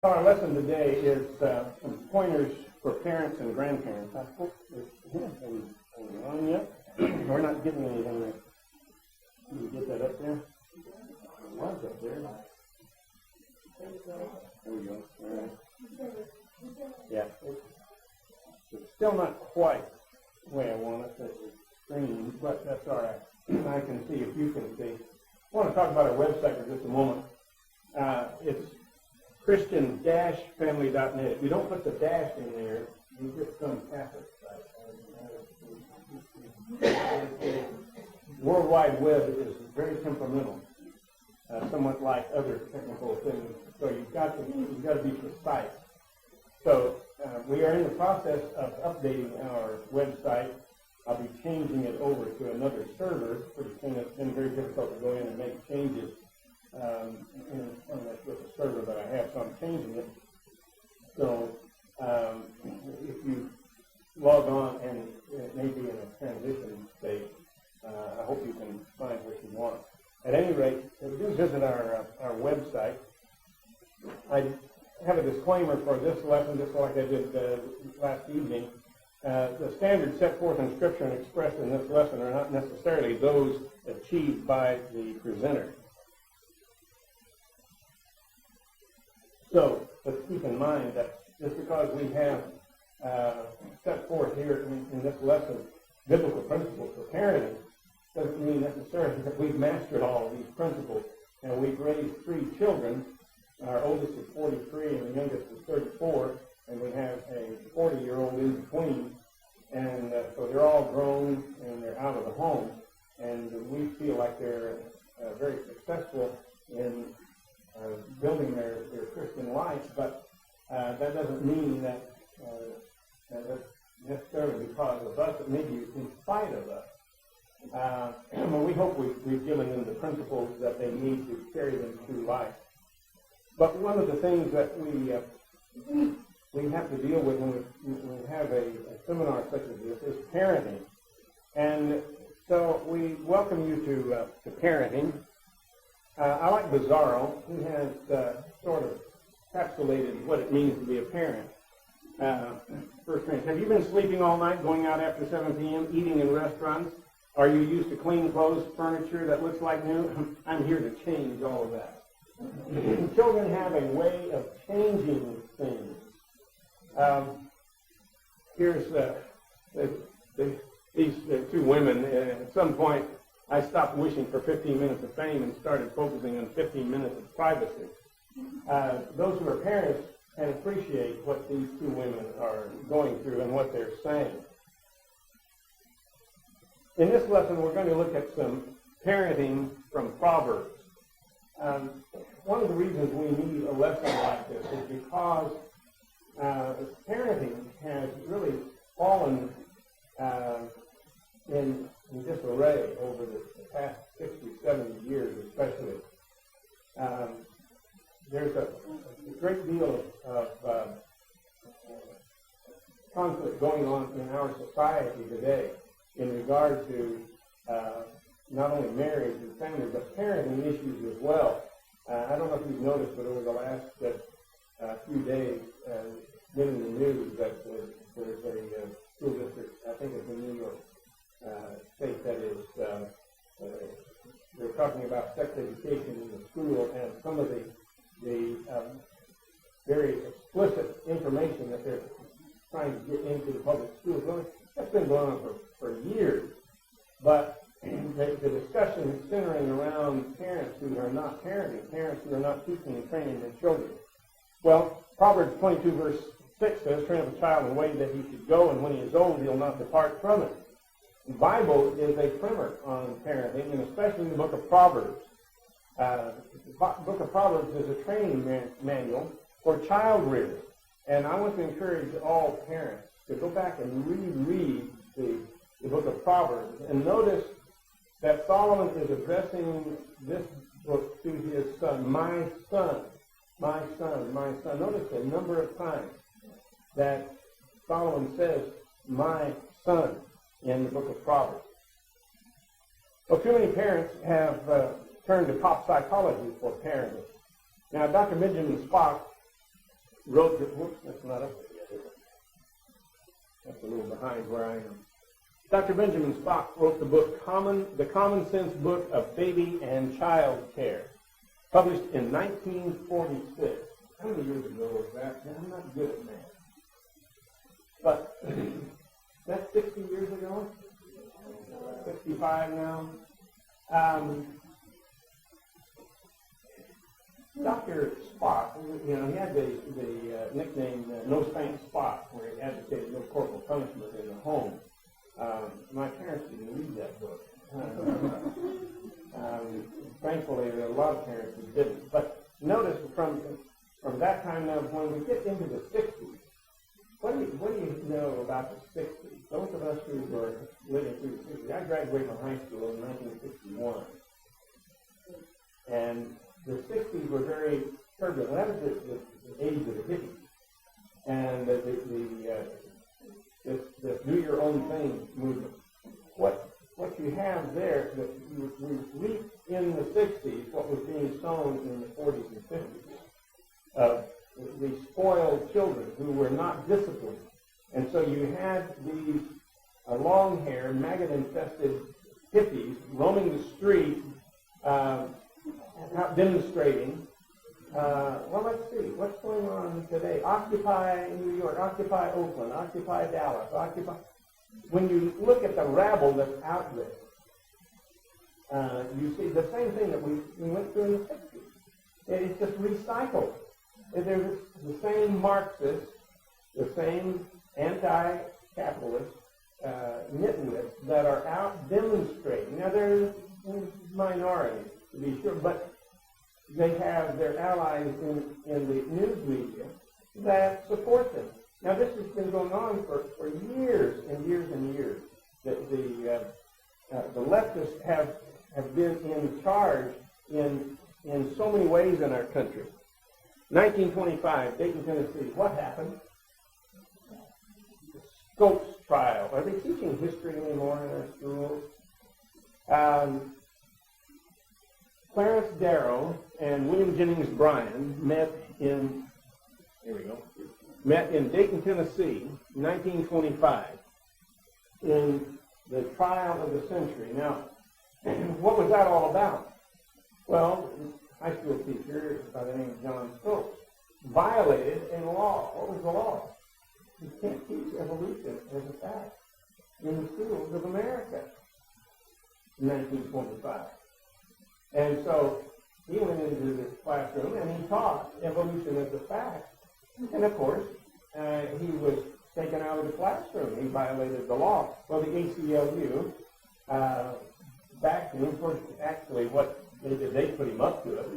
Our lesson today is some pointers for parents and grandparents. I hope are we on yet? We're not getting anything there. Can you get that up there? It was up there. There we go. All right. Yeah. It's still not quite the way I want it to screen, but that's all right. I can see if you can see. I want to talk about our website for just a moment. It's Christian-family.net. If you don't put the dash in there, you get some Catholic site. World Wide Web is very temperamental, somewhat like other technical things. So you've got to be precise. So we are in the process of updating our website. I'll be changing it over to another server pretty soon. It's been very difficult to go in and make changes with the server that I have, so I'm changing it. So if you log on and it may be in a transition state, I hope you can find what you want. At any rate, if you do visit our website, I have a disclaimer for this lesson, just like I did last evening. The standards set forth in Scripture and expressed in this lesson are not necessarily those achieved by the presenter. So let's keep in mind that just because we have set forth here in this lesson biblical principles for parenting doesn't mean necessarily that we've mastered all of these principles. And we've raised 3 children. Our oldest is 43 and the youngest is 34, and we have a 40-year-old in between. And so they're all grown and they're out of the home. And we feel like they're very successful in building their Christian life, but that doesn't mean that that's necessarily because of us. It may be in spite of us. Well, we hope we've given them the principles that they need to carry them through life. But one of the things that we have to deal with when we have a seminar such as this is parenting. And so we welcome you to parenting. I like Bizarro. He has sort of encapsulated what it means to be a parent. First thing, have you been sleeping all night, going out after 7 p.m., eating in restaurants? Are you used to clean clothes, furniture that looks like new? I'm here to change all of that. Children have a way of changing things. Here's these 2 women. At some point, I stopped wishing for 15 minutes of fame and started focusing on 15 minutes of privacy. Those who are parents can appreciate what these 2 women are going through and what they're saying. In this lesson, we're going to look at some parenting from Proverbs. One of the reasons we need a lesson like this is because parenting has really fallen in disarray over the past 60, 70 years especially. There's a great deal of conflict going on in our society today in regard to not only marriage and family, but parenting issues as well. I don't know if you've noticed, but over the last few days, been in the news that there's a school district, I think it's in New York State, that is, they're talking about sex education in the school, and some of the very explicit information that they're trying to get into the public schools. Well, that's been going on for years, but the discussion is centering around parents who are not parenting, parents who are not teaching and training their children. Well, Proverbs 22 verse 6 says, train up a child in the way that he should go, and when he is old, he'll not depart from it. The Bible is a primer on parenting, and especially in the book of Proverbs. The book of Proverbs is a training manual for child rearing. And I want to encourage all parents to go back and reread the book of Proverbs and notice that Solomon is addressing this book to his son, my son, my son, my son. Notice the number of times that Solomon says, my son, in the book of Proverbs. Well, too many parents have turned to pop psychology for parenting. Now, Dr. Benjamin Spock wrote the, whoops, that's not up there yet, is it? That's a little behind where I am. Dr. Benjamin Spock wrote the book, The Common Sense Book of Baby and Child Care, published in 1946. How many years ago was that? I'm not good at math. But that's 60 years ago? 65 now? Dr. Spock, he had the nickname No Spank Spock, where he advocated no corporal punishment in the home. My parents didn't read that book. Thankfully, there are a lot of parents who didn't. But notice from that time now, when we get into the 60s, what do you know about the 60s? Those of us who were living through the 60s, I graduated from high school in 1961. And the 60s were very turbulent. That was the age of the hippies. And the do your own thing movement. What you have there, we reap in the 60s what was being sown in the 40s and 50s. The spoiled children who were not disciplined. And so you had these long-haired, maggot-infested hippies roaming the street, out demonstrating. Well, let's see. What's going on today? Occupy New York, Occupy Oakland, Occupy Dallas, Occupy. When you look at the rabble that's out there, you see the same thing that we went through in the 60s. It's just recycled. There's the same Marxists, the same anti-capitalist nitwits that are out demonstrating. Now, they're minorities, to be sure, but they have their allies in the news media that support them. Now, this has been going on for years and years and years. The leftists have been in charge in so many ways in our country. 1925, Dayton, Tennessee. What happened? The Scopes trial. Are they teaching history anymore in our schools? Clarence Darrow and William Jennings Bryan met in Dayton, Tennessee, 1925, in the trial of the century. Now, what was that all about? Well, a high school teacher by the name of John Scopes violated a law. What was the law? You can't teach evolution as a fact in the schools of America in 1925. And so he went into the classroom and he taught evolution as a fact. And of course, he was taken out of the classroom. He violated the law. Well, the ACLU backed him. Of course, actually, what they did, they put him up to it,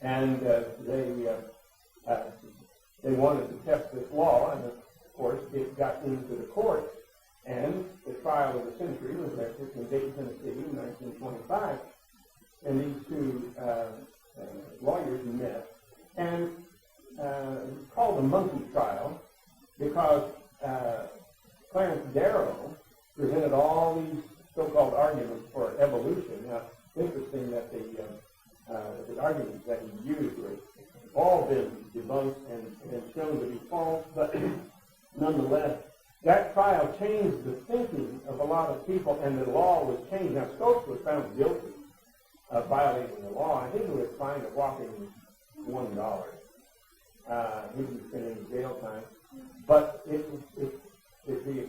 and they wanted to test this law, and of course, it got into the courts. And the trial of the century was in Dayton, Tennessee, in 1925. And these two lawyers met, and it's called the monkey trial because Clarence Darrow presented all these so-called arguments for evolution. Now, it's interesting that the arguments that he used were all been debunked and shown to be false, but nonetheless, that trial changed the thinking of a lot of people, and the law was changed. Now, Scopes was found guilty of violating the law. I think he was fined a whopping $1. He was spending jail time. But the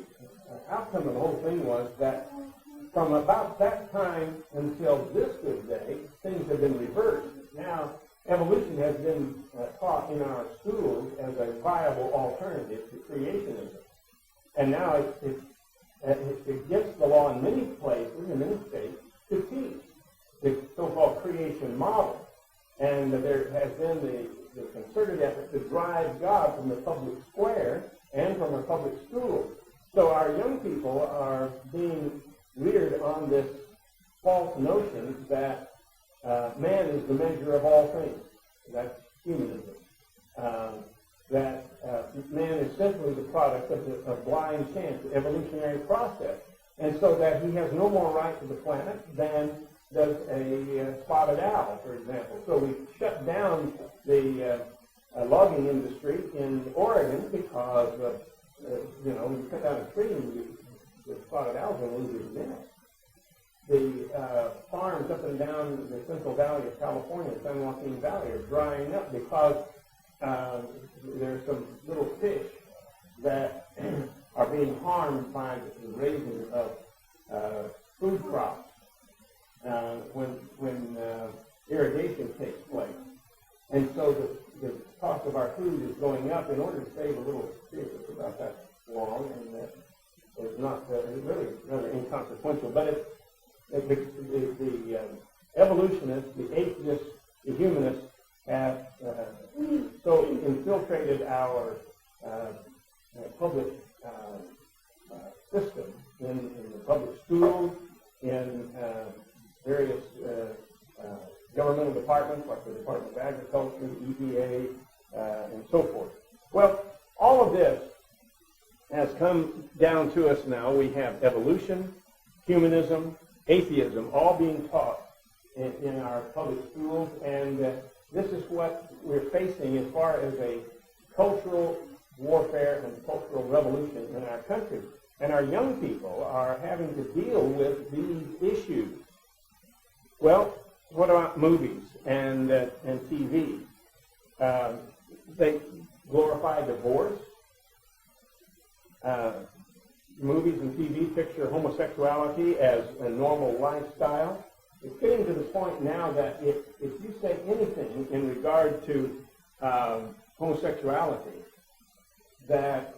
outcome of the whole thing was that from about that time until this good day, things have been reversed. Now, evolution has been taught in our schools as a viable alternative to creationism. And now it's against the law in many places, in many states, to teach the so-called creation model. And there has been the concerted effort to drive God from the public square and from our public schools. So our young people are being reared on this false notion that man is the measure of all things. That's humanism. That man is simply the product of blind chance, the evolutionary process. And so that he has no more right to the planet than does a spotted owl, for example. So we shut down the logging industry in Oregon because you cut down a tree and the spotted owls will lose their nest. The farms up and down the Central Valley of California, San Joaquin Valley, are drying up because there's some little fish that are being harmed by the raising of food crops when irrigation takes place. And so the cost of our food is going up in order to save a little fish that's about that long, and it's not it's really rather inconsequential. But the evolutionists, the atheists, the humanists have so infiltrated our public system in the public schools, in various governmental departments like the Department of Agriculture, the EPA, and so forth. Well, all of this has come down to us now. We have evolution, humanism, atheism, all being taught in our public schools, and this is what we're facing as far as a cultural warfare and cultural revolution in our country. And our young people are having to deal with these issues. Well, what about movies and TV? They glorify divorce. Movies and TV picture homosexuality as a normal lifestyle. It's getting to the point now that if you say anything in regard to homosexuality, that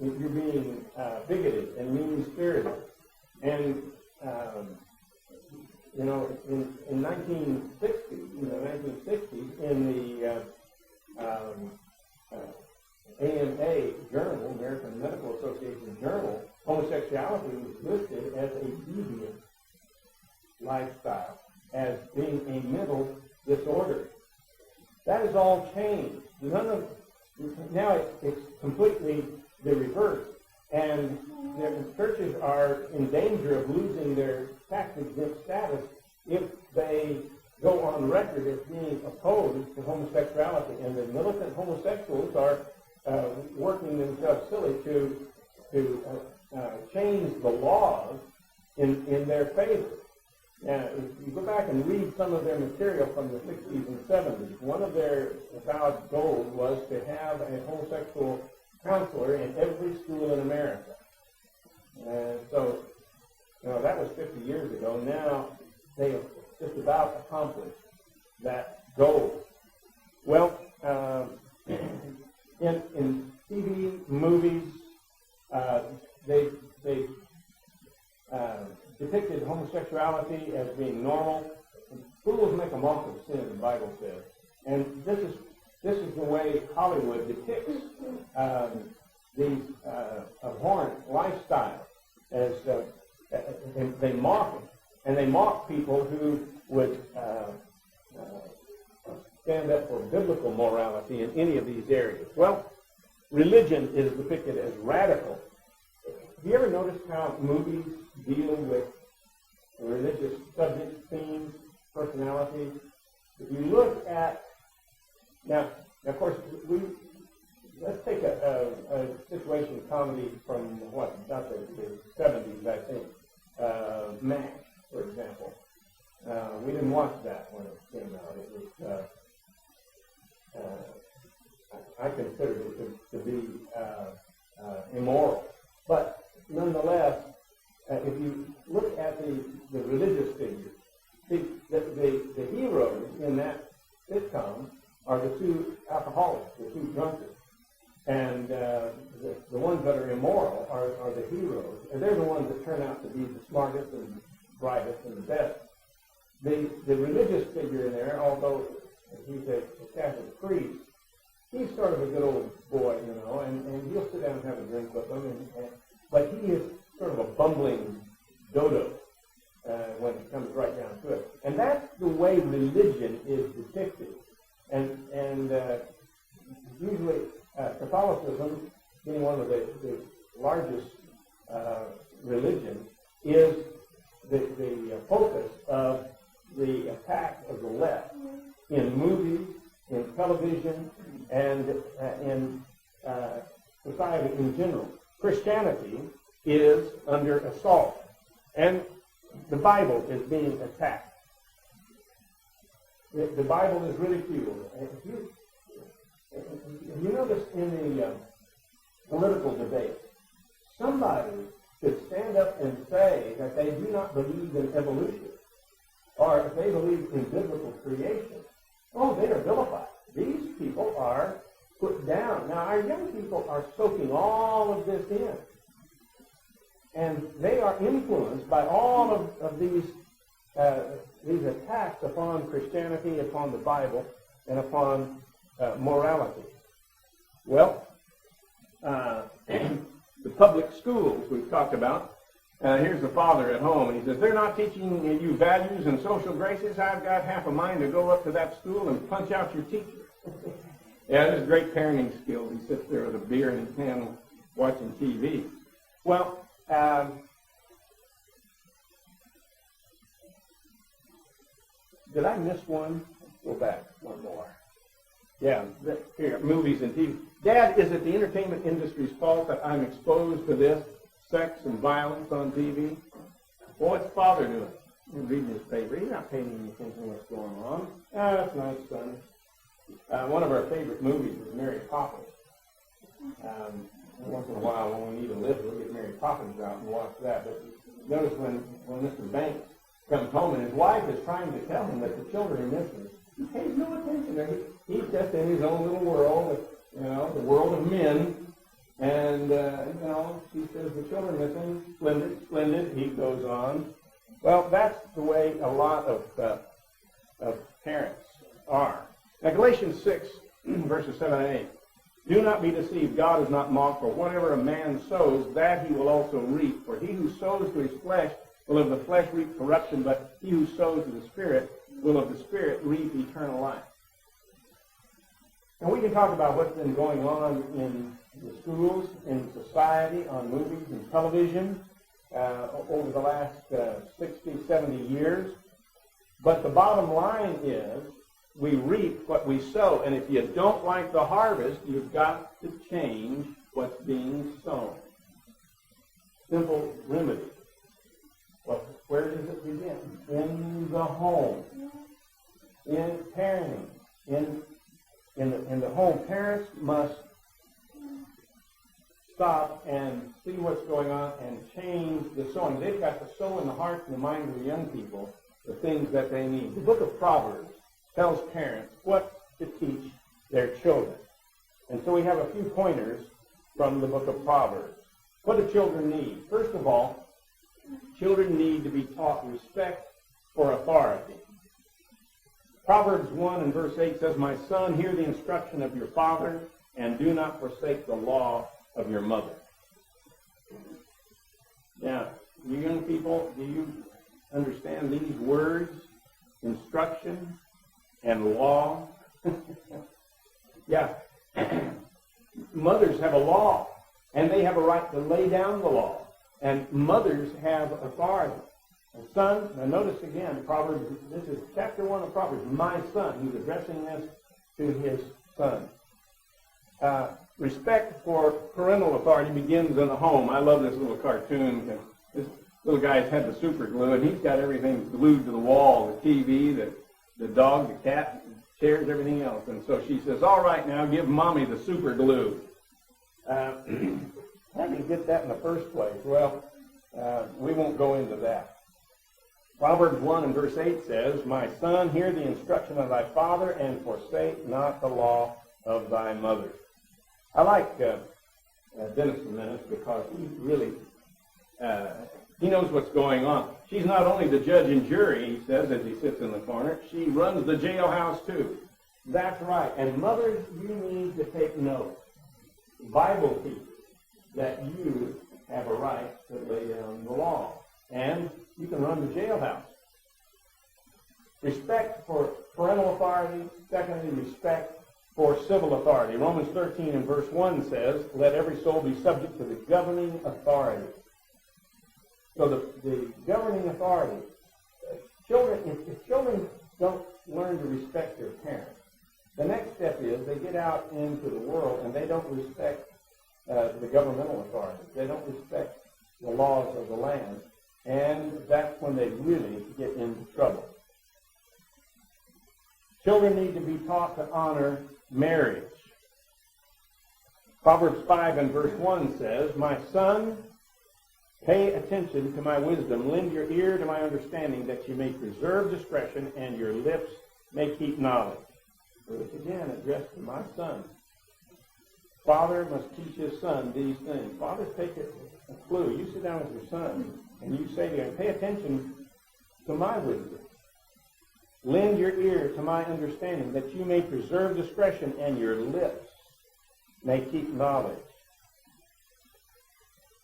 you're being bigoted and mean-spirited. And in 1960s, in the AMA journal, American Medical Association journal, homosexuality was listed as a deviant lifestyle, as being a mental disorder. That has all changed. Now it's completely the reverse, and the churches are in danger of losing their tax-exempt status if they go on record as being opposed to homosexuality, and the militant homosexuals are working themselves silly to change the laws in their favor. Now, if you go back and read some of their material from the 60s and 70s, one of their avowed goals was to have a homosexual counselor in every school in America. So, that was 50 years ago. Now, they have just about accomplished that goal. Well, in TV, movies, they depicted homosexuality as being normal. Fools make a mock of sin, the Bible says. And this is the way Hollywood depicts these abhorrent lifestyles. As they mock it, and they mock people who would stand up for biblical morality in any of these areas. Well, religion is depicted as radical. Have you ever noticed how movies deal with religious subjects, themes, personalities? If you look at, now of course, let's take a situation comedy from about the 70s, I think. MASH, for example. We didn't watch that when it came out. It was, I considered it to be immoral. But nonetheless, if you look at the religious figures, the heroes in that sitcom are the two alcoholics, the two drunkards. And the ones that are immoral are the heroes. And they're the ones that turn out to be the smartest and brightest and the best. The religious figure in there, although he's a Catholic priest, he's sort of a good old boy, and he'll sit down and have a drink with them. But he is sort of a bumbling dodo when it comes right down to it. And that's the way religion is depicted. And usually Catholicism, being one of the largest religions, is the focus of the attack of the left in movies, in television, and in society in general. Christianity is under assault, and the Bible is being attacked. The Bible is ridiculed. You notice in the political debate, somebody could stand up and say that they do not believe in evolution, or if they believe in biblical creation. Oh, they are vilified. These people are put down. Now, our young people are soaking all of this in, and they are influenced by all of these attacks upon Christianity, upon the Bible, and upon morality. Well, the public schools we've talked about. Here's the father at home, and he says, they're not teaching you values and social graces. I've got half a mind to go up to that school and punch out your teacher. Yeah, there's great parenting skills. He sits there with a beer in his hand watching TV. Well, did I miss one? Go back one more. Yeah, here, movies and TV. Dad, is it the entertainment industry's fault that I'm exposed to this sex and violence on TV? Well, what's father doing? He's reading his paper. He's not paying any attention to what's going on. Ah, that's nice, son. One of our favorite movies is Mary Poppins. Once in a while, when we need a lift, we'll get Mary Poppins out and watch that. But notice when Mr. Banks comes home and his wife is trying to tell him that the children are missing, he pays no attention. He's just in his own little world, the world of men. And, she says, the children are missing. Splendid, splendid. He goes on. Well, that's the way a lot of parents are. Now, Galatians 6, verses 7 and 8. Do not be deceived. God is not mocked, for whatever a man sows, that he will also reap. For he who sows to his flesh will of the flesh reap corruption, but he who sows to the Spirit will of the Spirit reap eternal life. And we can talk about what's been going on in the schools, in society, on movies and television over the last 60, 70 years. But the bottom line is we reap what we sow. And if you don't like the harvest, you've got to change what's being sown. Simple remedy. Well, where does it begin? In the home. In parenting. In the home, parents must stop and see what's going on and change the sowing. They've got to sow in the hearts and the minds of the young people the things that they need. The book of Proverbs tells parents what to teach their children. And so we have a few pointers from the book of Proverbs. What do children need? First of all, children need to be taught respect for authority. Proverbs 1 and verse 8 says, my son, hear the instruction of your father, and do not forsake the law of your mother. Now, you young people, do you understand these words? Instruction and law? Yeah. Mothers have a law, and they have a right to lay down the law. And mothers have authority. And son, now notice again, Proverbs, this is chapter 1 of Proverbs, my son. He's addressing this to his son. Respect for parental authority begins in the home. I love this little cartoon. This little guy's had the super glue, and he's got everything glued to the wall, the TV, the dog, the cat, the chairs, everything else. And so she says, all right, now give mommy the super glue. How did you get that in the first place? Well, we won't go into that. Proverbs 1 and verse 8 says, my son, hear the instruction of thy father, and forsake not the law of thy mother. I like Dennis Menace because he really, he knows what's going on. She's not only the judge and jury, he says, as he sits in the corner, she runs the jailhouse too. That's right. And mothers, you need to take note. The Bible teaches that you have a right to lay down the law. And you can run the jailhouse. Respect for parental authority. Secondly, respect for civil authority. Romans 13 and verse 1 says, let every soul be subject to the governing authority. So the governing authority, if children don't learn to respect their parents, The next step is they get out into the world and they don't respect the governmental authorities. They don't respect the laws of the land, and that's when they really get into trouble. Children need to be taught to honor marriage. Proverbs 5 and verse 1 says, "My son, pay attention to my wisdom. Lend your ear to my understanding, that you may preserve discretion and your lips may keep knowledge." So it's again addressed to my son. Father must teach his son these things. Fathers, take a clue. You sit down with your son and you say to him, pay attention to my wisdom. Lend your ear to my understanding, that you may preserve discretion and your lips may keep knowledge.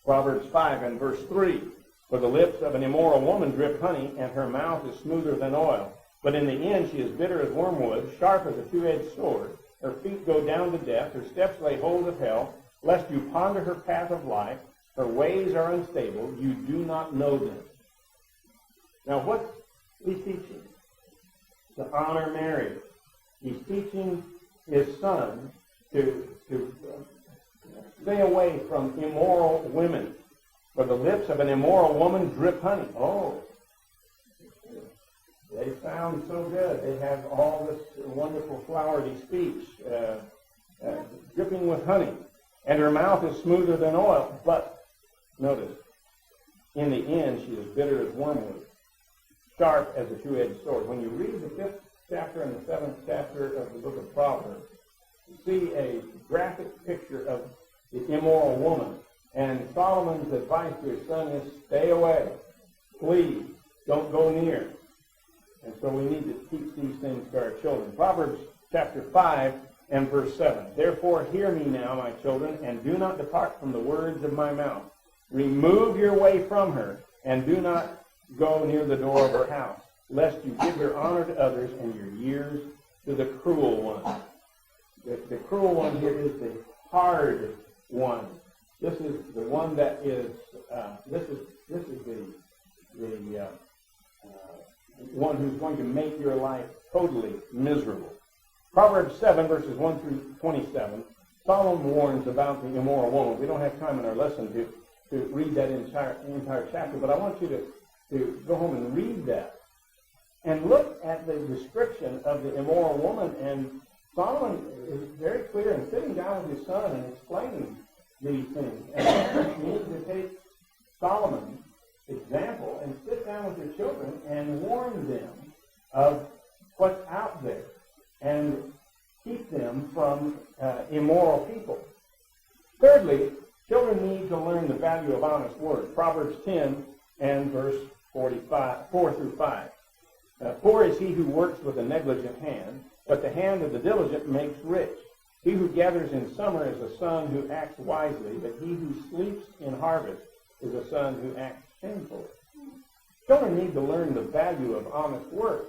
Proverbs 5 and verse 3, "For the lips of an immoral woman drip honey, and her mouth is smoother than oil. But in the end she is bitter as wormwood, sharp as a two-edged sword. Her feet go down to death, her steps lay hold of hell, lest you ponder her path of life. Her ways are unstable, you do not know them." Now what's he teaching? To honor marriage. He's teaching his son to stay away from immoral women. For the lips of an immoral woman drip honey. Oh, they sound so good. They have all this wonderful flowery speech, dripping with honey. And her mouth is smoother than oil. But, notice, in the end she is bitter as wormwood, sharp as a two-edged sword. When you read the 5th chapter and the 7th chapter of the book of Proverbs, you see a graphic picture of the immoral woman. And Solomon's advice to his son is, stay away. Please, don't go near. And so we need to teach these things to our children. Proverbs chapter 5 and verse 7. "Therefore hear me now, my children, and do not depart from the words of my mouth. Remove your way from her, and do not go near the door of her house, lest you give your honor to others and your years to the cruel one." The cruel one here is the hard one. This is the one that is, this is the one who's going to make your life totally miserable. Proverbs 7, verses 1 through 27, Solomon warns about the immoral woman. We don't have time in our lesson to read that entire chapter, but I want you to go home and read that. And look at the description of the immoral woman. And Solomon is very clear in sitting down with his son and explaining these things. And parents need to take Solomon's example and sit down with your children and warn them of what's out there and keep them from immoral people. Thirdly, children need to learn the value of honest words. Proverbs 10 and verse 4 through 5. "Poor is he who works with a negligent hand, but the hand of the diligent makes rich. He who gathers in summer is a son who acts wisely, but he who sleeps in harvest is a son who acts shamefully." Children need to learn the value of honest work.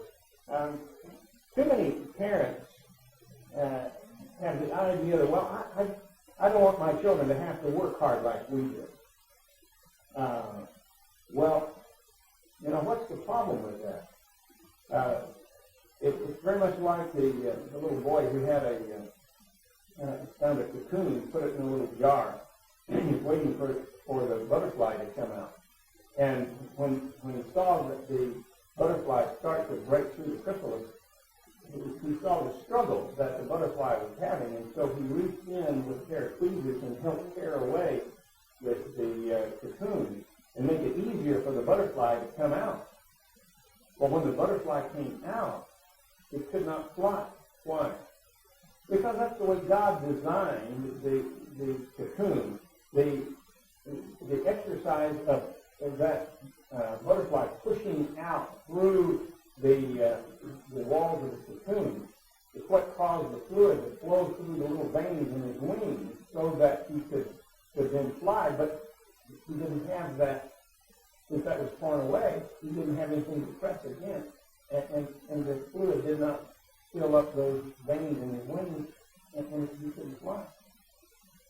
Too many parents have the idea that, well, I don't want my children to have to work hard like we do. Well, you know, what's the problem with that? It's very much like the little boy who had found a cocoon, put it in a little jar, and he's waiting for the butterfly to come out. And when he saw that the butterfly start to break through the chrysalis, he saw the struggle that the butterfly was having, and so he reached in with a pair of tweezers and helped tear away the cocoon and make it easier for the butterfly to come out. But when the butterfly came out, it could not fly. Why? Because that's the way God designed the cocoon. The exercise of that butterfly pushing out through the walls of the cocoon is what caused the fluid to flow through the little veins in his wings so that he could then fly. But he didn't have that. Since that was torn away, he didn't have anything to press against. And the fluid did not fill up those veins in his wings, and he couldn't fly.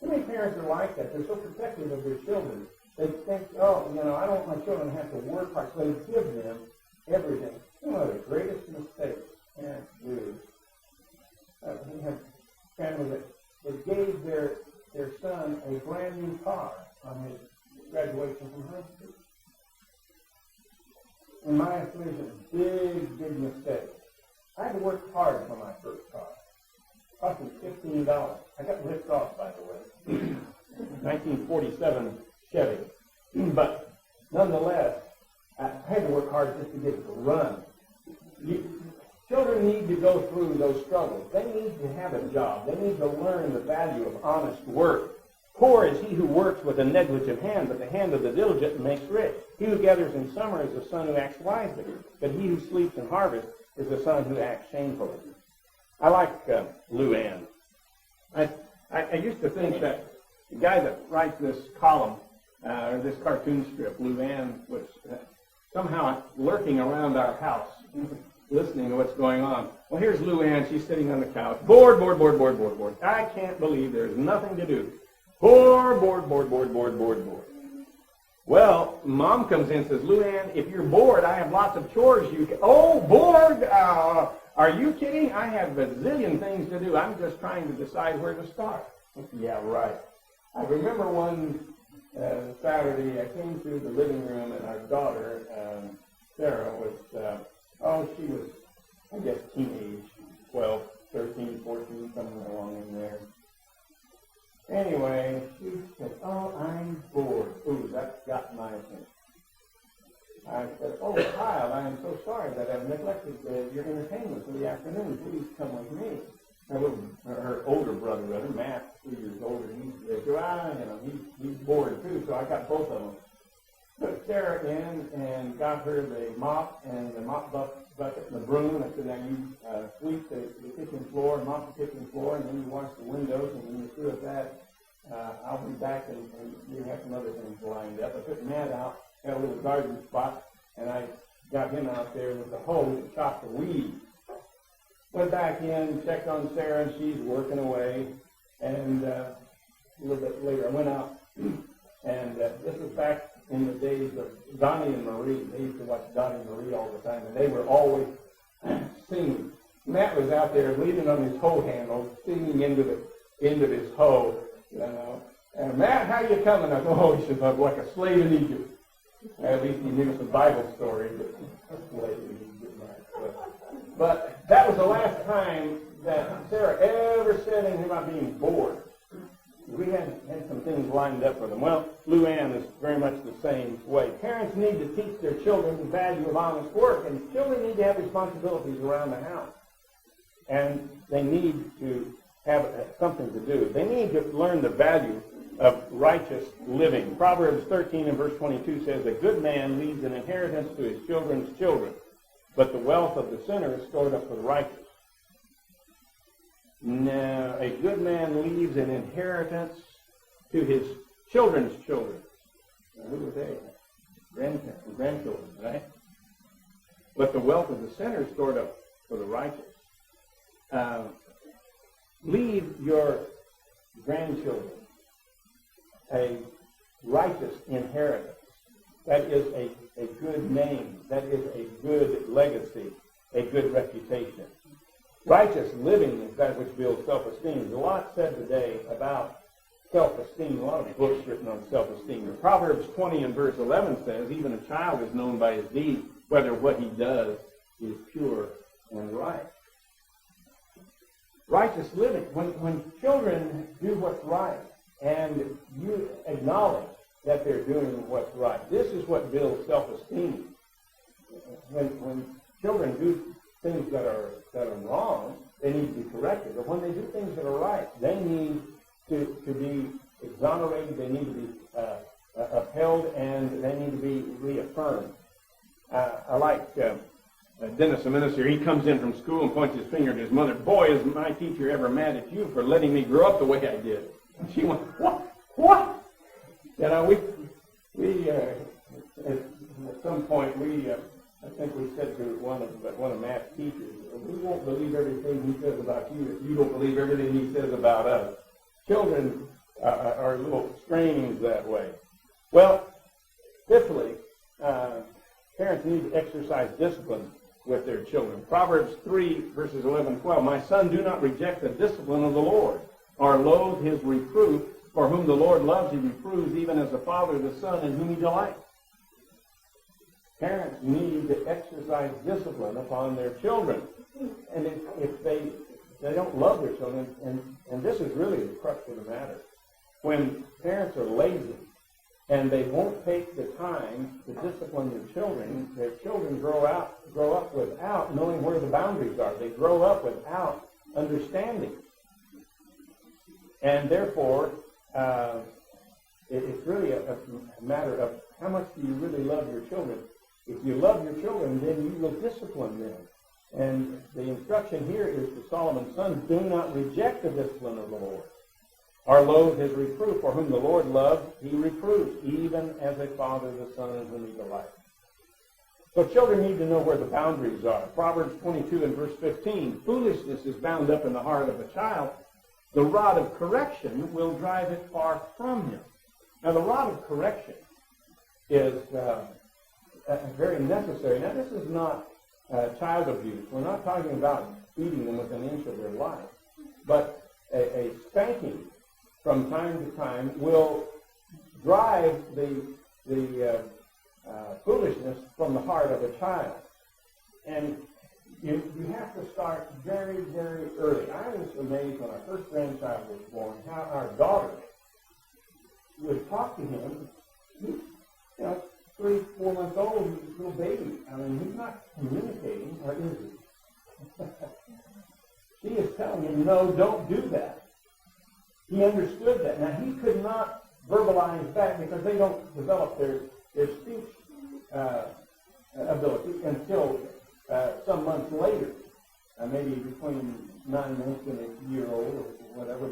Too many parents are like that. They're so protective of their children. They think, oh, you know, I don't want my children to have to work hard, so they give them everything. One of the greatest mistakes parents do We have family that gave their son a brand new car on his graduation from high school. In my opinion, big mistake. I had to work hard for my first car. It cost me $15. I got ripped off, by the way. 1947 Chevy. But nonetheless, I had to work hard just to get it to run. Children need to go through those struggles. They need to have a job. They need to learn the value of honest work. Poor is he who works with a negligent hand, but the hand of the diligent makes rich. He who gathers in summer is the son who acts wisely, but he who sleeps in harvest is the son who acts shamefully. I like Lou Ann. I used to think that the guy that writes this column, or this cartoon strip, Lou Ann, was somehow lurking around our house, listening to what's going on. Well, here's Lou Ann. She's sitting on the couch. Bored. I can't believe there's nothing to do. Bored. Well, Mom comes in and says, Lou Ann, if you're bored, I have lots of chores you can... Oh, bored? Are you kidding? I have a zillion things to do. I'm just trying to decide where to start. Yeah, right. I remember one Saturday, I came to the living room, and our daughter, Sarah, was, she was, I guess, teenage, 12, 13, 14, somewhere along in there. Anyway, she said, I'm bored. Ooh, that got my attention. I said, Kyle, I am so sorry that I've neglected your entertainment for the afternoon. Please come with me. Her older brother, Matt, 3 years older, he's bored too, so I got both of them. Took Sarah in and got her the mop and the mop bucket and the broom. I said, now you sweep the kitchen floor, mop the kitchen floor, and then you wash the windows, and when you're through with that, I'll be back and you have some other things lined up. I took Matt out, had a little garden spot, and I got him out there with the hoe to chop the weeds. Went back in, checked on Sarah, and she's working away. And a little bit later, I went out, and this was back in the days of Donnie and Marie. They used to watch Donnie and Marie all the time, and they were always singing. Matt was out there leaning on his hoe handle, singing into this hoe, And Matt, how you coming? I go, he said, I'm like a slave in Egypt. At least he knew some Bible stories. But that was the last time that Sarah ever said anything about being bored. We had some things lined up for them. Well, Lou Ann is very much the same way. Parents need to teach their children the value of honest work, and children need to have responsibilities around the house. And they need to have something to do. They need to learn the value of righteous living. Proverbs 13 and verse 22 says, a good man leaves an inheritance to his children's children, but the wealth of the sinner is stored up for the righteous. Now, a good man leaves an inheritance to his children's children. Now, who are they? Grandchildren, right? But the wealth of the sinner is stored up for the righteous. Leave your grandchildren a righteous inheritance. That is a good name. That is a good legacy, a good reputation. Righteous living is that which builds self-esteem. There's a lot said today about self-esteem, a lot of books written on self-esteem. Proverbs 20 and verse 11 says, even a child is known by his deeds, whether what he does is pure and right. Righteous living, when children do what's right, and you acknowledge that they're doing what's right, this is what builds self-esteem. When children do things that are wrong, they need to be corrected. But when they do things that are right, they need to be exonerated, they need to be upheld, and they need to be reaffirmed. I like Dennis, the minister. He comes in from school and points his finger at his mother. Boy, is my teacher ever mad at you for letting me grow up the way I did. And she went, what? You know, we at some point, I think we said to one of Matt's teachers, we won't believe everything he says about you if you don't believe everything he says about us. Children are a little strange that way. Well, fifthly, parents need to exercise discipline with their children. Proverbs 3, verses 11 and 12. My son, do not reject the discipline of the Lord, or loathe his reproof, for whom the Lord loves he reproves, even as the father the son in whom he delights. Parents need to exercise discipline upon their children. And if they don't love their children, and this is really the crux of the matter, when parents are lazy and they won't take the time to discipline their children grow up without knowing where the boundaries are. They grow up without understanding. And therefore, it's really a matter of how much do you really love your children. If you love your children, then you will discipline them. And the instruction here is to Solomon's sons, do not reject the discipline of the Lord, or loathe his reproof, for whom the Lord loves, he reproves, even as a father the son in whom he delights. So children need to know where the boundaries are. Proverbs 22 and verse 15, foolishness is bound up in the heart of a child. The rod of correction will drive it far from him. Now the rod of correction is very necessary. Now this is not child abuse. We're not talking about beating them with an inch of their life. But a spanking from time to time will drive the foolishness from the heart of a child. And you have to start very, very early. I was amazed when our first grandchild was born, how our daughter would talk to him. He's 3, 4 months old, he's a little baby. I mean, he's not communicating, or is he? She is telling him, no, don't do that. He understood that. Now, he could not verbalize back because they don't develop their speech ability until some months later, maybe between 9 months and a year old or whatever,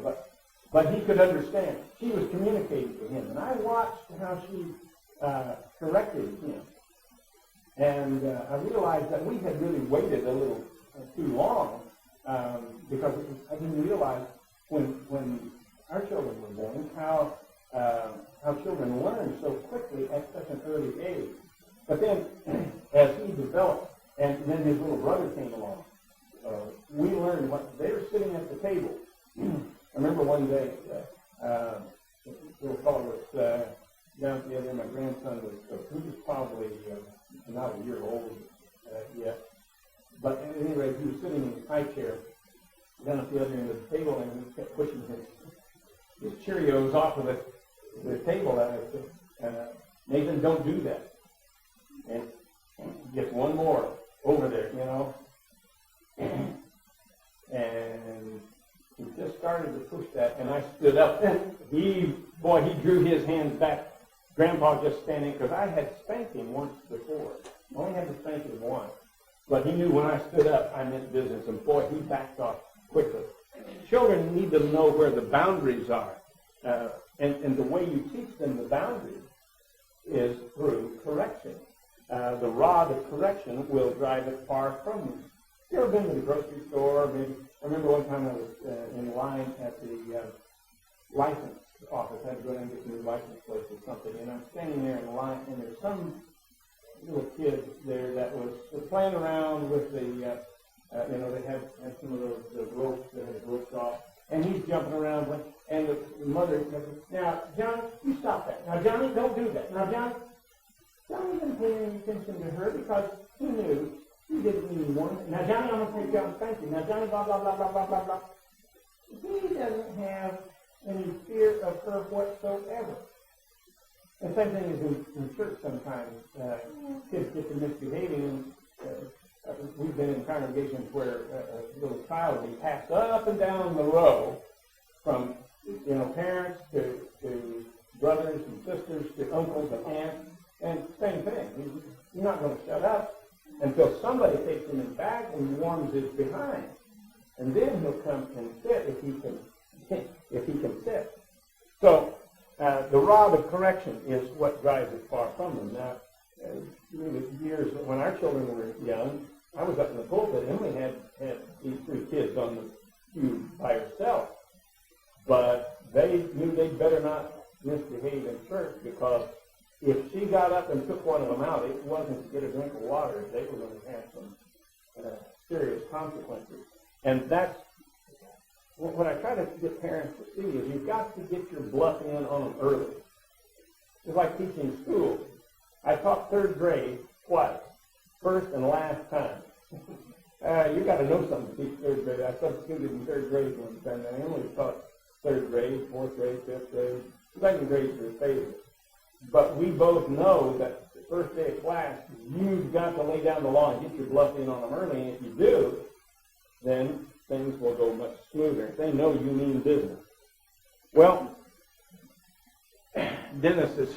but he could understand. She was communicating to him, and I watched how she corrected him. And I realized that we had really waited a little too long because I didn't realize when our children were born how children learn so quickly at such an early age. But then as he developed, and then his little brother came along, we learned what they were sitting at the table. I remember one day, little fellow was down at the other end. My grandson he was probably not a year old yet. But at any rate, he was sitting in his high chair down at the other end of the table, and he kept pushing his Cheerios off of the table. And I said, Nathan, don't do that. And just one more over there, And he just started to push that, and I stood up. And he drew his hands back. Grandpa just standing, because I had spanked him once before. I only had to spank him once. But he knew when I stood up, I meant business. And boy, he backed off quickly. Children need to know where the boundaries are. And the way you teach them the boundaries is through correction. The rod of correction will drive it far from you. You ever been to the grocery store? Maybe I remember one time I was in line at the license office. I had to go down and get a new license plate or something, and I'm standing there in line, and there's some little kid there that was playing around with the, they had some of the ropes that had roped off, and he's jumping around, and the mother said, now, Johnny, you stop that. Now, Johnny, don't do that. Now, Johnny didn't pay any attention to her because he knew she didn't mean one. Now, Johnny, I'm going to take you out and spank you. Now, Johnny, blah, blah, blah, blah, blah, blah, blah. He doesn't have any fear of her whatsoever. The same thing is in church sometimes. Kids get to misbehaving. We've been in congregations where a little child will be passed up and down the row from parents to brothers and sisters to uncles and aunts, and same thing. He's not going to shut up until somebody takes him in back and warms his behind, and then he'll come and sit if he can sit. So the rod of correction is what drives it far from them. Now, years when our children were young, I was up in the pulpit. Emily had these 3 kids on the pew by herself, but they knew they'd better not misbehave in church, because if she got up and took one of them out, it wasn't to get a drink of water. They were going to have serious consequences. And that's what I try to get parents to see is you've got to get your bluff in on them early. It's like teaching school. I taught third grade twice, first and last time. You got to know something to teach third grade. I substituted in third grade one time. I only taught third grade, fourth grade, fifth grade. Second grade was favorite. But we both know that the first day of class, you've got to lay down the law and get your bluff in on them early. And if you do, then things will go much smoother. If they know you mean business. Well, Dennis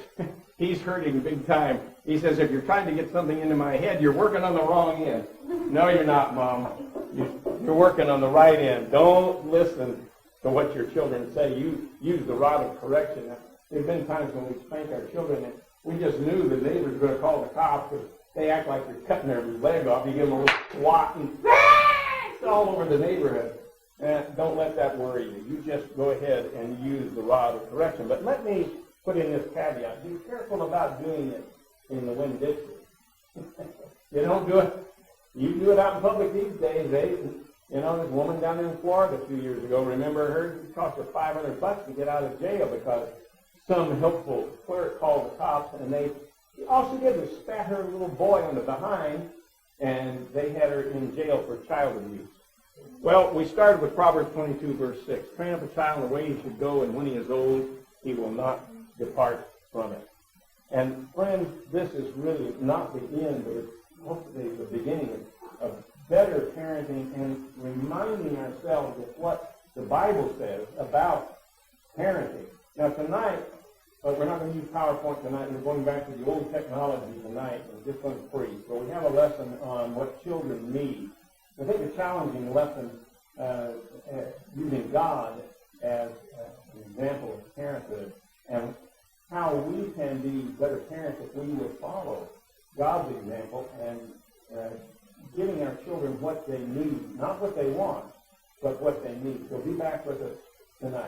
he's hurting big time. He says, if you're trying to get something into my head, you're working on the wrong end. No, you're not, Mom. You're working on the right end. Don't listen to what your children say. You use the rod of correction. There have been times when we spank our children and we just knew the neighbors were going to call the cops because they act like you're cutting their leg off. You give them a little swat and it's all over the neighborhood. Don't let that worry you. You just go ahead and use the rod of correction. But let me put in this caveat. Be careful about doing it in the wind district. You don't do it. You do it out in public these days. This woman down in Florida a few years ago, remember her? It cost her $500 to get out of jail because some helpful clerk called the cops, and all she did was spat her little boy on the behind, and they had her in jail for child abuse. Well, we started with Proverbs 22, verse 6. Train up a child in the way he should go, and when he is old, he will not depart from it. And friends, this is really not the end, but it's hopefully the beginning of better parenting and reminding ourselves of what the Bible says about parenting. Now tonight, but we're not going to use PowerPoint tonight. We're going back to the old technology tonight, and this one's free. So we have a lesson on what children need. I think a challenging lesson using God as an example of parenthood and how we can be better parents if we will follow God's example and giving our children what they need, not what they want, but what they need. So be back with us tonight.